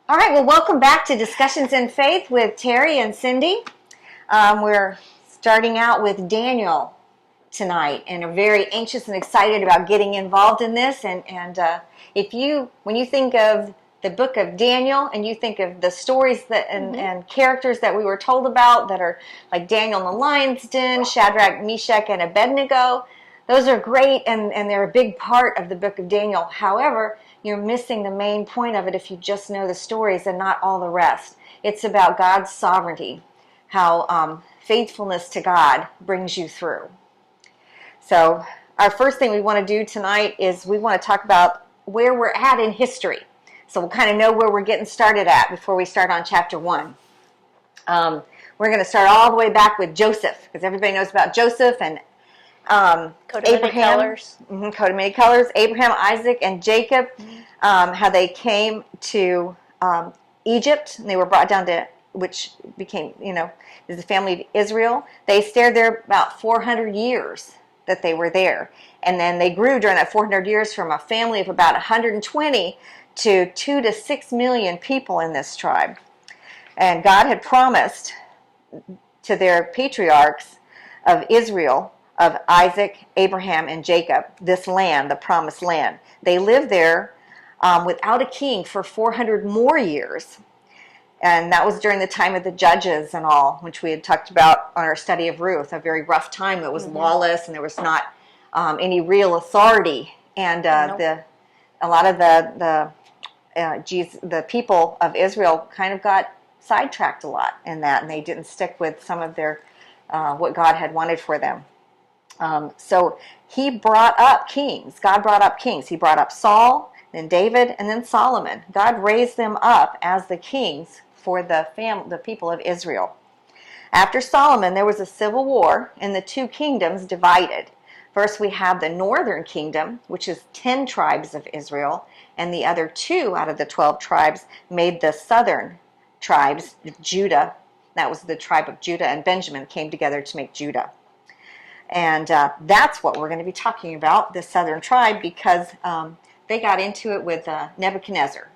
All right, well, welcome back to Discussions in Faith with Terry and Cindy. We're starting out with Daniel tonight and are very anxious and excited about getting involved in this. And when you think of the book of Daniel and you think of the stories that and characters that we were told about that are like Daniel in the lion's den, Shadrach, Meshach, and Abednego, those are great and they're a big part of the book of Daniel. However, you're missing the main point of it if you just know the stories and not all the rest. It's about God's sovereignty, how faithfulness to God brings you through. So our first thing we want to do tonight is we want to talk about where we're at in history. So we'll kind of know where we're getting started at before we start on chapter 1. We're going to start all the way back with Joseph, because everybody knows about Joseph and Coat of many colors. Coat of many colors. Abraham, Isaac, and Jacob, how they came to Egypt, and they were brought down to, which became, is the family of Israel. They stayed there about 400 years that they were there. And then they grew during that 400 years from a family of about 120 to 2 to 6 million people in this tribe. And God had promised to their patriarchs of Israel, of Isaac, Abraham, and Jacob, this land, the promised land. They lived there without a king for 400 more years. And that was during the time of the judges and all, which we had talked about on our study of Ruth, a very rough time. It was lawless and there was not any real authority. And a lot of the people of Israel kind of got sidetracked a lot in that, and they didn't stick with some of their what God had wanted for them. So he brought up kings. God brought up kings. He brought up Saul, then David, and then Solomon. God raised them up as the kings for the people of Israel. After Solomon, there was a civil war, and the two kingdoms divided. First, we have the northern kingdom, which is 10 tribes of Israel, and the other 2 out of the 12 tribes made the southern tribes, Judah. That was the tribe of Judah, and Benjamin came together to make Judah. And that's what we're going to be talking about, the southern tribe, because they got into it with Nebuchadnezzar.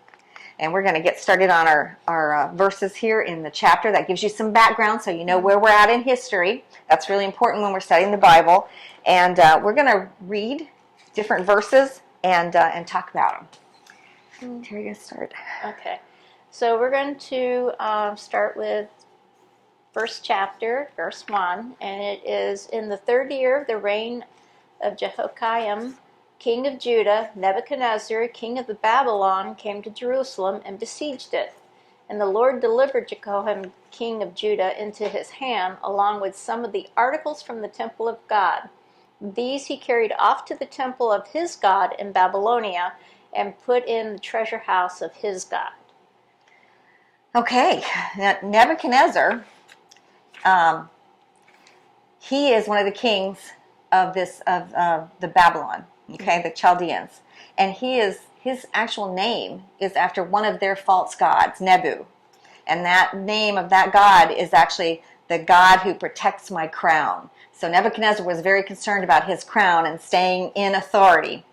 And we're going to get started on our verses here in the chapter. That gives you some background so you know where we're at in history. That's really important when we're studying the Bible. And we're going to read different verses and talk about them. Terry, you start. Okay. So we're going to start with first chapter, verse 1, and it is in the 3rd year of the reign of Jehoiakim, king of Judah, Nebuchadnezzar, king of Babylon, came to Jerusalem and besieged it. And the Lord delivered Jehoiakim, king of Judah, into his hand, along with some of the articles from the temple of God. These he carried off to the temple of his God in Babylonia and put in the treasure house of his God. Okay, now Nebuchadnezzar, he is one of the kings of the Babylon, the Chaldeans, and his actual name is after one of their false gods, Nebu, and that name of that god is actually the God who protects my crown. So Nebuchadnezzar was very concerned about his crown and staying in authority.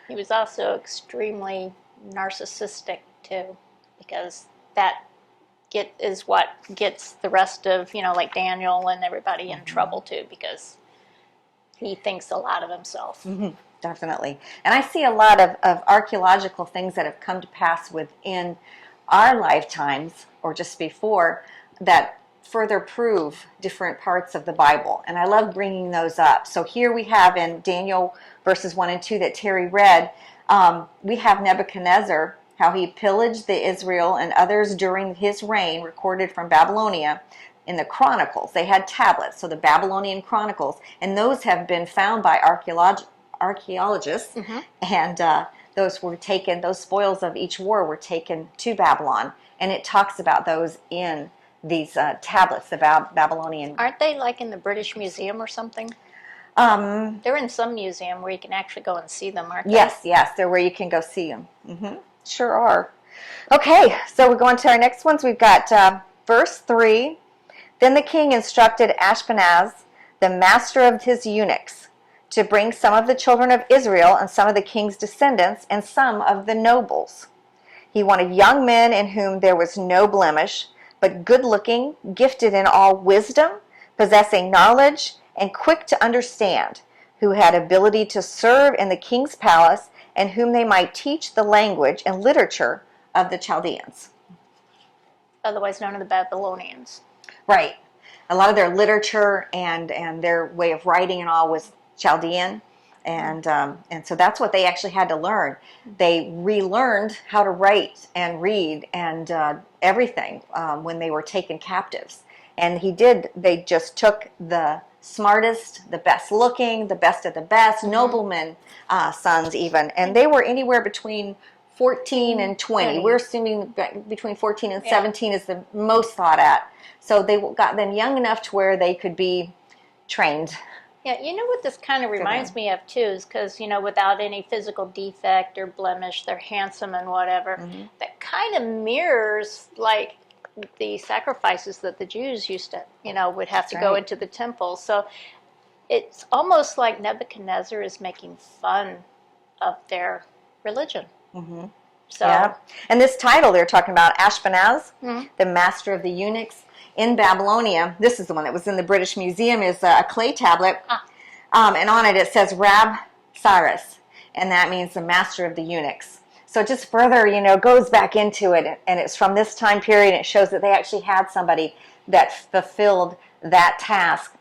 He was also extremely narcissistic too, because that is what gets the rest of, like Daniel and everybody in trouble too, because he thinks a lot of himself. Definitely. And I see a lot of archaeological things that have come to pass within our lifetimes or just before that further prove different parts of the Bible. And I love bringing those up. So here we have in Daniel verses 1 and 2 that Terry read, we have Nebuchadnezzar, how he pillaged the Israel and others during his reign, recorded from Babylonia in the Chronicles. They had tablets, so the Babylonian Chronicles, and those have been found by archaeologists, and those spoils of each war were taken to Babylon, and it talks about those in these tablets, the Babylonian. Aren't they like in the British Museum or something? They're in some museum where you can actually go and see them, aren't they? Yes, they're where you can go see them. Sure are. Okay, so we're going to our next ones. We've got verse 3. Then the king instructed Ashpenaz, the master of his eunuchs, to bring some of the children of Israel and some of the king's descendants and some of the nobles. He wanted young men in whom there was no blemish, but good-looking, gifted in all wisdom, possessing knowledge, and quick to understand, who had ability to serve in the king's palace, and whom they might teach the language and literature of the Chaldeans. Otherwise known as the Babylonians. Right. A lot of their literature and their way of writing and all was Chaldean. And so that's what they actually had to learn. They relearned how to write and read and everything when they were taken captives. And they just took the smartest, the best looking, the best of the best, noblemen, sons even. And they were anywhere between 14 and 20. We're assuming between 14 and 17 is the most thought at. So they got them young enough to where they could be trained. Yeah, you know what this kind of reminds me of too is because, without any physical defect or blemish, they're handsome and whatever. That kind of mirrors like the sacrifices that the Jews used to, would have to go into the temple. So it's almost like Nebuchadnezzar is making fun of their religion. So, yeah. And this title they're talking about, Ashpenaz, the master of the eunuchs in Babylonia, this is the one that was in the British Museum, is a clay tablet. And on it says Rab Cyrus, and that means the master of the eunuchs. So it just further, goes back into it, and it's from this time period. It shows that they actually had somebody that fulfilled that task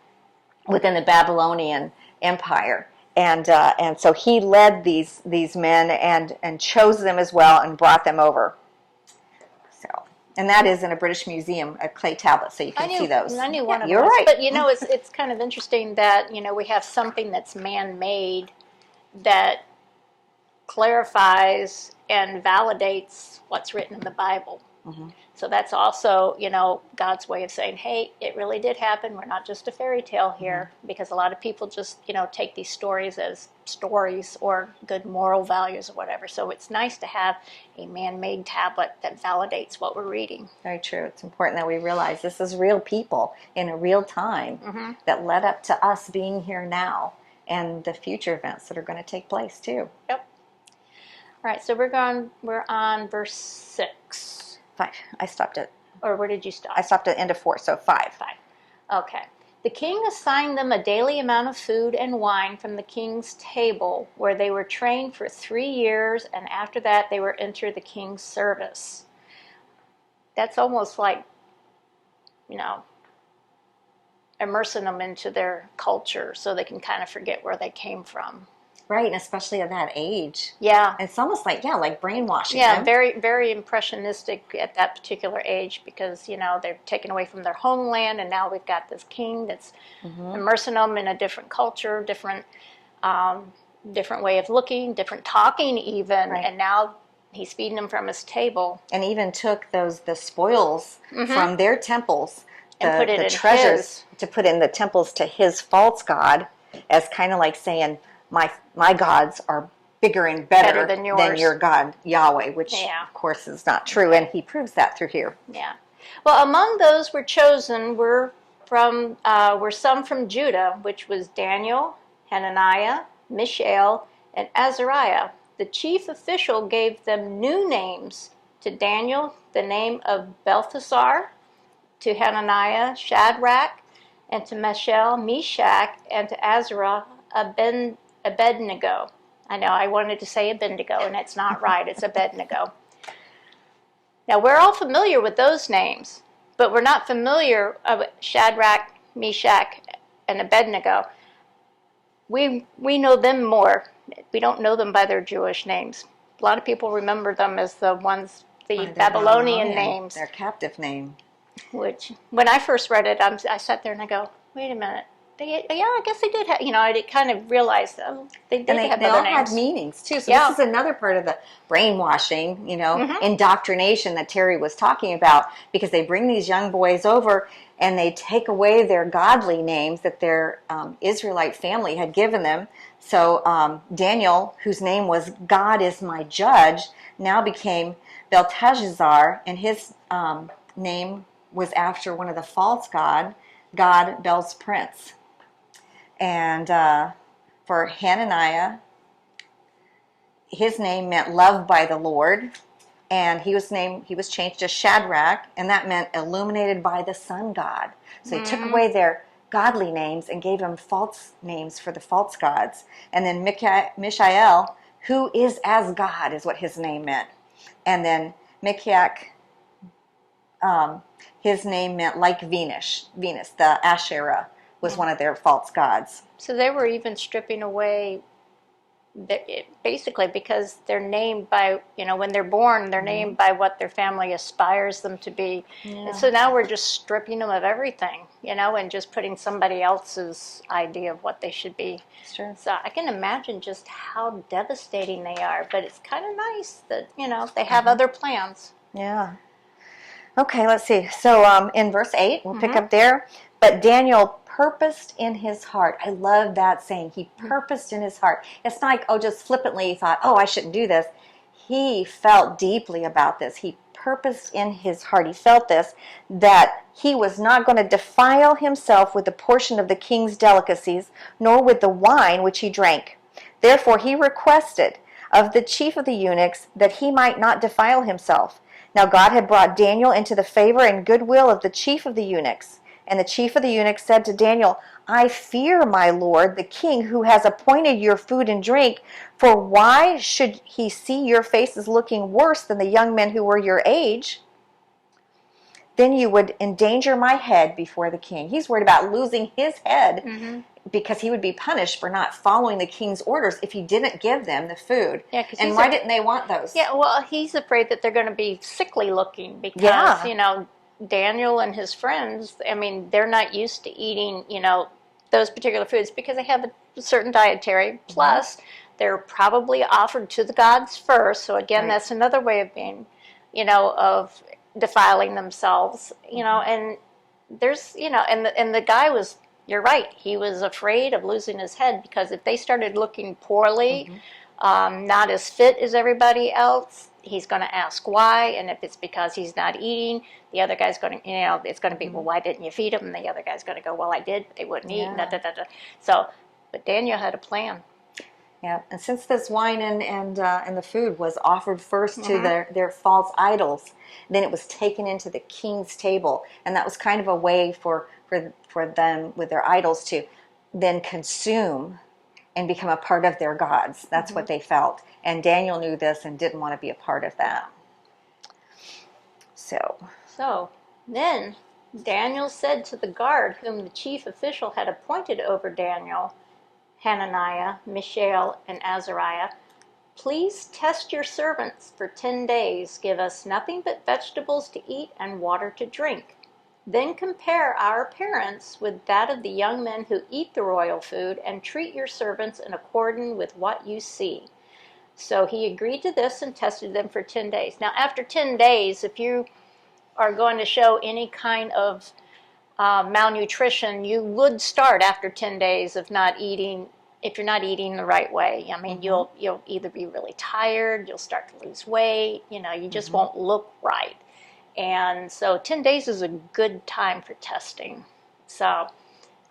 within the Babylonian Empire. And so he led these men and chose them as well and brought them over. So, and that is in a British Museum, a clay tablet, so you can see those. I knew one of you're those. right. But it's kind of interesting that we have something that's man-made that clarifies and validates what's written in the Bible. So that's also, God's way of saying, hey, it really did happen. We're not just a fairy tale here, because a lot of people just, take these stories as stories or good moral values or whatever. So it's nice to have a man-made tablet that validates what we're reading. Very true. It's important that we realize this is real people in a real time that led up to us being here now and the future events that are going to take place too. Yep. All right, so we're on verse 6. 5. I stopped at. Or where did you stop? I stopped at the end of 4, so 5. 5. Okay. The king assigned them a daily amount of food and wine from the king's table, where they were trained for 3 years, and after that they were entered the king's service. That's almost like, immersing them into their culture so they can kind of forget where they came from. Right, and especially at that age. Yeah. It's almost like, like brainwashing Yeah, them. very, very impressionistic at that particular age because, they're taken away from their homeland, and now we've got this king that's immersing them in a different culture, different way of looking, different talking even, and now he's feeding them from his table. And even took the spoils from their temples, and put it the in treasures, to put in the temples to his false god, as kind of like saying, my gods are bigger and better than than your God, Yahweh, which of course is not true, and he proves that through here. Yeah. Well, among those were chosen were some from Judah, which was Daniel, Hananiah, Mishael, and Azariah. The chief official gave them new names. To Daniel, the name of Belteshazzar, to Hananiah, Shadrach, and to Mishael, Meshach, and to Azariah, Abednego. I know, I wanted to say Abednego, and it's not right. It's Abednego. Now, we're all familiar with those names, but we're not familiar with Shadrach, Meshach, and Abednego. We know them more. We don't know them by their Jewish names. A lot of people remember them as the Babylonian names. Their captive name. Which, when I first read it, I sat there and I go, wait a minute. I guess they did have, I kind of realized, they have other names. They all had meanings, too. So this is another part of the brainwashing, indoctrination that Terry was talking about, because they bring these young boys over and they take away their godly names that their Israelite family had given them. So Daniel, whose name was God is my judge, now became Belteshazzar, and his name was after one of the false God Bel's prince. And for Hananiah, his name meant loved by the Lord. and he was changed to Shadrach, and that meant illuminated by the sun god. So he took away their godly names and gave them false names for the false gods. And then Mishael, who is as God, is what his name meant. And then Mikiach, his name meant like Venus. The Asherah was one of their false gods. So they were even stripping away, basically, because they're named by, when they're born, they're named by what their family aspires them to be. Yeah. And so now we're just stripping them of everything, and just putting somebody else's idea of what they should be. It's true. So I can imagine just how devastating they are, but it's kind of nice that, they have other plans. Yeah. Okay, let's see. So in verse 8, we'll pick up there. But Daniel purposed in his heart. I love that saying. He purposed in his heart. It's not like, just flippantly he thought, I shouldn't do this. He felt deeply about this. He purposed in his heart. He felt this, that he was not going to defile himself with the portion of the king's delicacies, nor with the wine which he drank. Therefore he requested of the chief of the eunuchs that he might not defile himself. Now God had brought Daniel into the favor and goodwill of the chief of the eunuchs. And the chief of the eunuchs said to Daniel, I fear my lord, the king, who has appointed your food and drink, for why should he see your faces looking worse than the young men who were your age? Then you would endanger my head before the king. He's worried about losing his head because he would be punished for not following the king's orders if he didn't give them the food. Yeah, and why didn't they want those? Yeah, well, he's afraid that they're going to be sickly looking because, Daniel and his friends, they're not used to eating, those particular foods because they have a certain dietary. Plus, they're probably offered to the gods first. So again, that's another way of being, of defiling themselves, and there's, and the guy was, you're right, he was afraid of losing his head because if they started looking poorly, not as fit as everybody else, he's going to ask why, and if it's because he's not eating, the other guy's going to, it's going to be, well, why didn't you feed him? And the other guy's going to go, well, I did, but they wouldn't eat. So, but Daniel had a plan. Yeah, and since this wine and the food was offered first to their false idols, then it was taken into the king's table, and that was kind of a way for them with their idols to then consume and become a part of their gods. That's what they felt, and Daniel knew this and didn't want to be a part of that. So then Daniel said to the guard whom the chief official had appointed over Daniel, Hananiah, Mishael, and Azariah, please test your servants for 10 days. Give us nothing but vegetables to eat and water to drink. Then compare our appearance with that of the young men who eat the royal food, and treat your servants in accordance with what you see. So he agreed to this and tested them for 10 days. Now, after 10 days, if you are going to show any kind of malnutrition, you would start after 10 days of not eating. If you're not eating the right way, you'll either be really tired, you'll start to lose weight, you just won't look right. And so 10 days is a good time for testing. So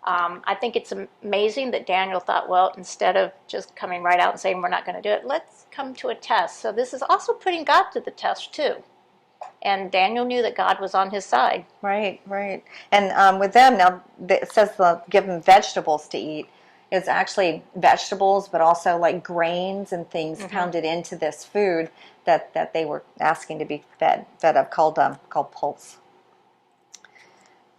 I think it's amazing that Daniel thought, well, instead of just coming right out and saying we're not going to do it, let's come to a test. So this is also putting God to the test too. And Daniel knew that God was on his side. Right. And with them, now it says give them vegetables to eat. It's actually vegetables, but also like grains and things pounded into this food that they were asking to be fed of, called pulse.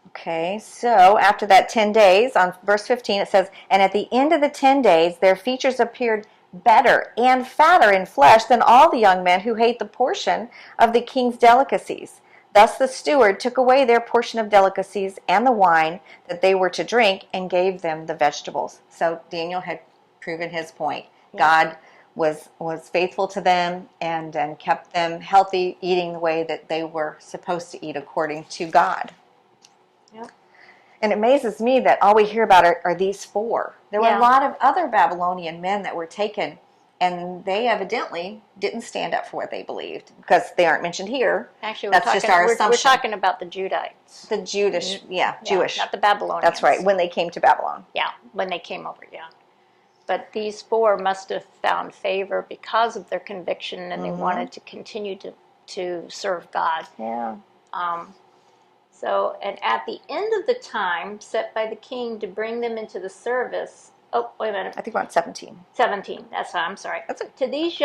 Okay, so after that 10 days, on verse 15 it says, and at the end of the 10 days their features appeared better and fatter in flesh than all the young men who ate the portion of the king's delicacies. Thus the steward took away their portion of delicacies and the wine that they were to drink and gave them the vegetables. So Daniel had proven his point. God was faithful to them and kept them healthy, eating the way that they were supposed to eat according to God. Yep. And it amazes me that all we hear about are these four. There were a lot of other Babylonian men that were taken, and they evidently didn't stand up for what they believed because they aren't mentioned here. Actually, that's just our assumption. We're talking about the Judites. The Jewish, Jewish. Not the Babylonians. That's right, when they came to Babylon. Yeah, when they came over, But these four must have found favor because of their conviction, and they wanted to continue to serve God. Yeah. So, and at the end of the time set by the king to bring them into the service, oh, wait a minute, I think we're on 17. 17, I'm sorry. That's it. To these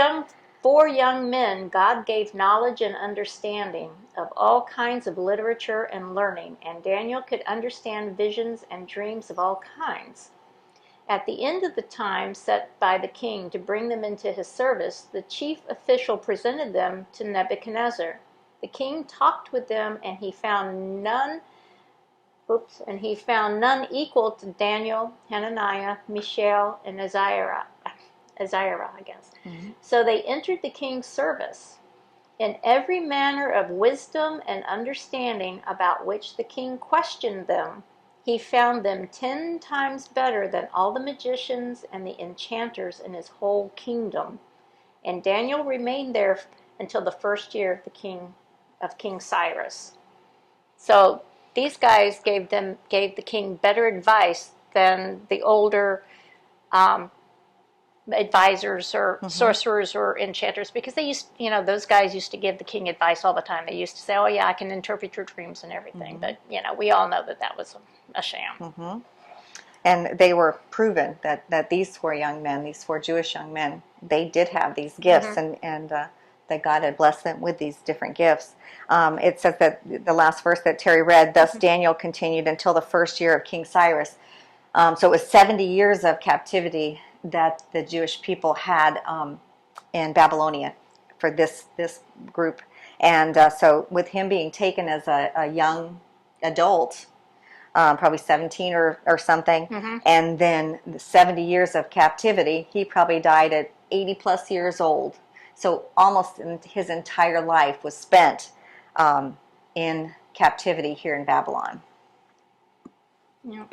four young men, God gave knowledge and understanding of all kinds of literature and learning, and Daniel could understand visions and dreams of all kinds. At the end of the time set by the king to bring them into his service, the chief official presented them to Nebuchadnezzar. The king talked with them, and he found none equal to Daniel, Hananiah, Mishael, and Azariah, I guess. Mm-hmm. So they entered the king's service. In every manner of wisdom and understanding about which the king questioned them, he found them 10 times better than all the magicians and the enchanters in his whole kingdom. And Daniel remained there until the first year of King Cyrus. So these guys gave the king better advice than the older advisors or sorcerers or enchanters, because they used, those guys used to give the king advice all the time. They used to say, "Oh yeah, I can interpret your dreams and everything," but we all know that was a sham. And they were proven that these four young men, these four Jewish young men, they did have these gifts, and that God had blessed them with these different gifts. It says that the last verse that Terry read, thus Daniel continued until the first year of King Cyrus. So it was 70 years of captivity that the Jewish people had in Babylonia for this group. And so with him being taken as a young adult, probably 17 or something, and then the 70 years of captivity, he probably died at 80 plus years old. So almost his entire life was spent in captivity here in Babylon. Yeah.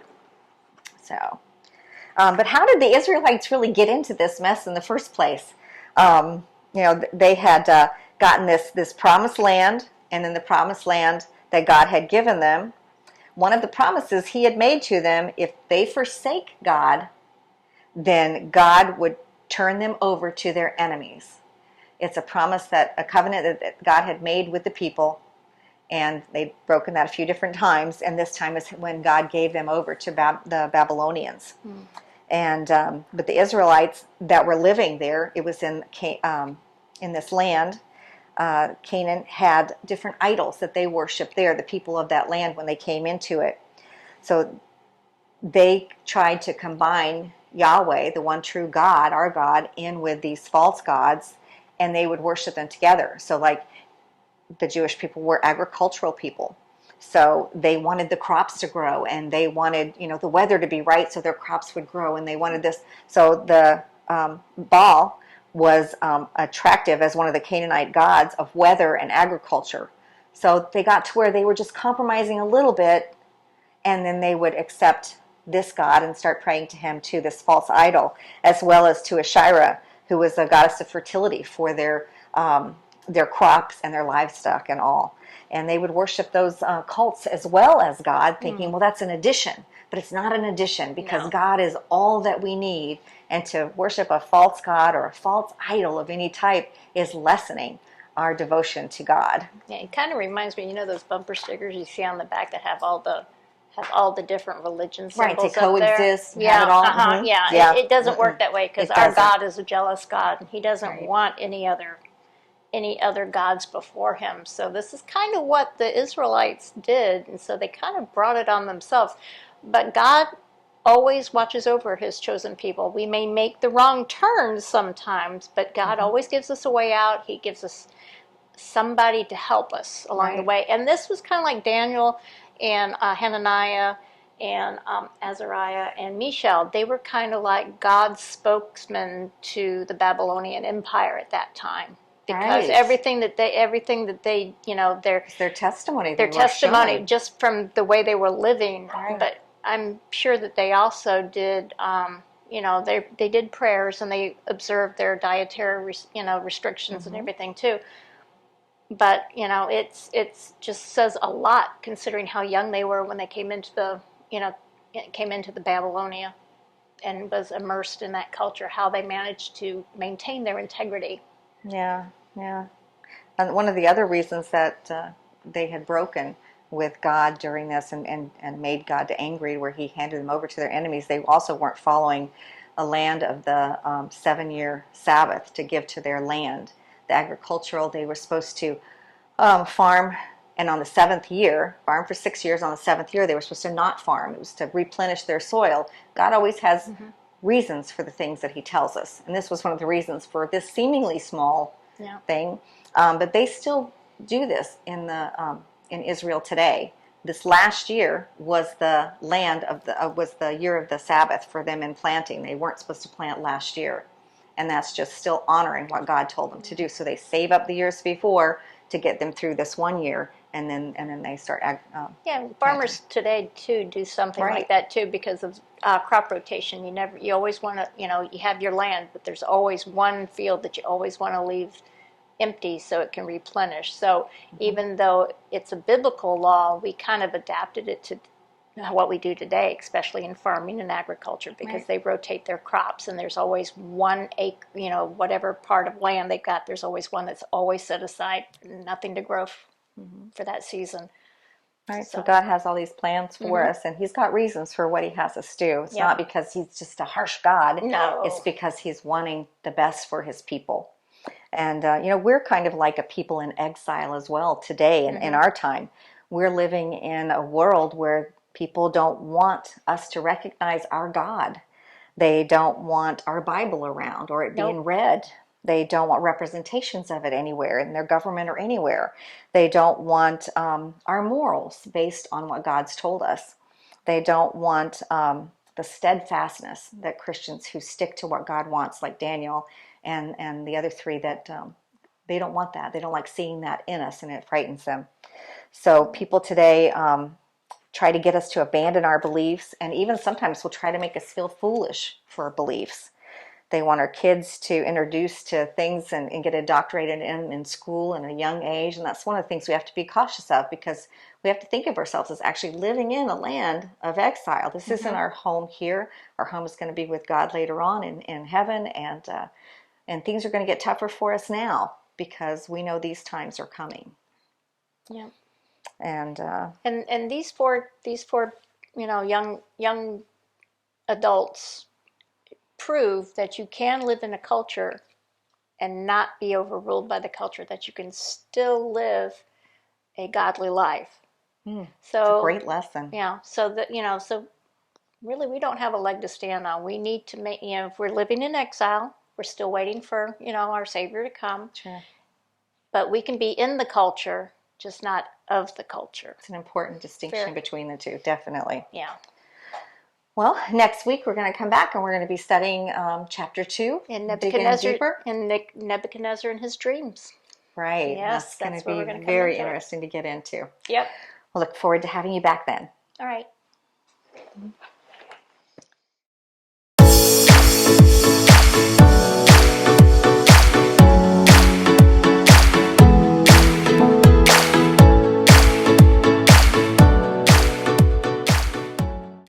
So, but how did the Israelites really get into this mess in the first place? They had gotten this promised land, and in the promised land that God had given them, one of the promises he had made to them, if they forsake God, then God would turn them over to their enemies. It's a promise, a covenant that God had made with the people, and they'd broken that a few different times, and this time is when God gave them over to the Babylonians. And but the Israelites that were living there, it was in this land, Canaan, had different idols that they worshiped there, the people of that land, when they came into it. So they tried to combine Yahweh, the one true God, our God, in with these false gods, and they would worship them together. So like the Jewish people were agricultural people. So they wanted the crops to grow, and they wanted, the weather to be right so their crops would grow, and they wanted this. So the Baal was attractive as one of the Canaanite gods of weather and agriculture. So they got to where they were just compromising a little bit, and then they would accept this god and start praying to him, to this false idol, as well as to Asherah, who was a goddess of fertility for their crops and their livestock and all. And they would worship those cults as well as God, thinking, well, that's an addition. But it's not an addition, because God is all that we need. And to worship a false god or a false idol of any type is lessening our devotion to God. Yeah, it kind of reminds me, those bumper stickers you see on the back that have all the different religion symbols to coexist up there. And have it all. Yeah. It doesn't work that way, because our doesn't. God is a jealous God, and he doesn't want any other gods before him. So this is kind of what the Israelites did, and so they kind of brought it on themselves. But God always watches over his chosen people. We may make the wrong turns sometimes, but God always gives us a way out. He gives us somebody to help us along the way. And this was kind of like Daniel and Hananiah and Azariah and Mishael. They were kind of like God's spokesman to the Babylonian Empire at that time. Because everything that they, their testimony, just from the way they were living. But I'm sure that they also did, they did prayers, and they observed their dietary, restrictions and everything too. But it's just says a lot, considering how young they were when they came into the Babylonia and was immersed in that culture. How they managed to maintain their integrity. Yeah. And one of the other reasons that they had broken with God during this and made God angry, where he handed them over to their enemies, they also weren't following a land of the 7-year Sabbath to give to their land. The agricultural, they were supposed to farm, and on the 7th year, farm for 6 years, on the 7th year they were supposed to not farm. It was to replenish their soil. God always has reasons for the things that he tells us, and this was one of the reasons for this seemingly small thing, but they still do this in Israel today. This last year was the land of the was the year of the Sabbath for them in planting. They weren't supposed to plant last year, and that's just still honoring what God told them to do. So they save up the years before to get them through this one year, and then they start. Farmers today too do something like that too, because of crop rotation. You always want to, you have your land, but there's always one field that you always want to leave empty so it can replenish. So even though it's a biblical law, we kind of adapted it to what we do today, especially in farming and agriculture, because they rotate their crops, and there's always one acre, whatever part of land they've got, there's always one that's always set aside, nothing to grow for that season. Right, so God has all these plans for us, and he's got reasons for what he has us do. It's not because he's just a harsh God. No. It's because he's wanting the best for his people. And, we're kind of like a people in exile as well today in our time. We're living in a world where people don't want us to recognize our God. They don't want our Bible around or it being read. They don't want representations of it anywhere in their government or anywhere. They don't want our morals based on what God's told us. They don't want the steadfastness that Christians who stick to what God wants, like Daniel and the other three, that they don't want that. They don't like seeing that in us, and it frightens them. So people today try to get us to abandon our beliefs, and even sometimes will try to make us feel foolish for our beliefs. They want our kids to introduce to things and get indoctrinated in school in a young age, and that's one of the things we have to be cautious of, because we have to think of ourselves as actually living in a land of exile. This isn't our home here. Our home is going to be with God later on in heaven, and things are going to get tougher for us now because we know these times are coming. Yeah. And these four young adults prove that you can live in a culture and not be overruled by the culture, that you can still live a godly life. so So it's a great lesson. Yeah. So really we don't have a leg to stand on. We need to make, if we're living in exile, we're still waiting for, our Savior to come. Sure. But we can be in the culture, just not of the culture. It's an important distinction between the two, definitely. Yeah. Well, next week we're going to come back and we're going to be studying chapter 2, And Nebuchadnezzar, Nebuchadnezzar and his dreams. Right. Yes, that's going to be very interesting to get into. Yep. We'll look forward to having you back then. All right.